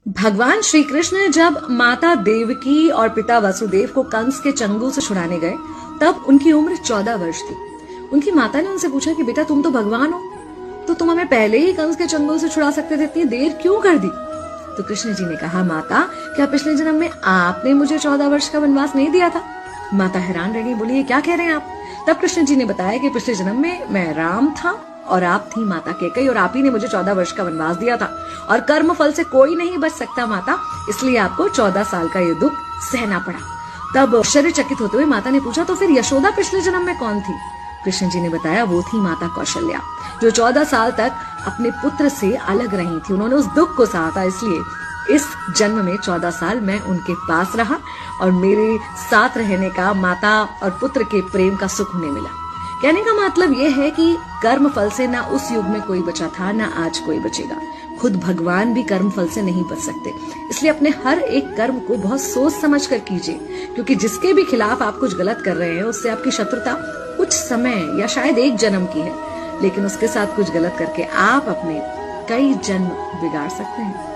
भगवान श्री कृष्ण जब माता देवकी और पिता वसुदेव को कंस के चंगुल से छुड़ाने गए तब उनकी उम्र 14 वर्ष थी। उनकी माता ने उनसे पूछा कि बेटा तुम तो भगवान हो, तो तुम हमें पहले ही कंस के चंगुल से छुड़ा सकते थे, इतनी देर क्यों कर दी? तो कृष्ण जी ने कहा, माता क्या पिछले जन्म में आपने मुझे 14 वर्ष का वनवास नहीं दिया था? माता हैरान रह गई, बोली ये क्या कह रहे हैं आप? तब कृष्ण जी ने बताया कि पिछले जन्म में मैं राम था और आप थी माता कैकेयी और आप ही ने मुझे 14 वर्ष का वनवास दिया था और कर्म फल से कोई नहीं बच सकता माता, इसलिए आपको 14 साल का ये दुख सहना पड़ा। तब आश्चर्यचकित होते हुए माता ने पूछा, तो फिर यशोदा पिछले जन्म में कौन थी? कृष्ण जी ने बताया, वो थी माता कौशल्या, जो 14 साल तक अपने पुत्र से अलग रही थी। उन्होंने उस दुख को सहा था, इसलिए इस जन्म में 14 साल मैं उनके पास रहा और मेरे साथ रहने का माता और पुत्र के प्रेम का सुख उन्हें मिला। कहने का मतलब यह है कि कर्म फल से ना उस युग में कोई बचा था, ना आज कोई बचेगा। खुद भगवान भी कर्म फल से नहीं बच सकते, इसलिए अपने हर एक कर्म को बहुत सोच समझ कर कीजिए, क्योंकि जिसके भी खिलाफ आप कुछ गलत कर रहे हैं उससे आपकी शत्रुता कुछ समय या शायद एक जन्म की है, लेकिन उसके साथ कुछ गलत करके आप अपने कई जन्म बिगाड़ सकते हैं।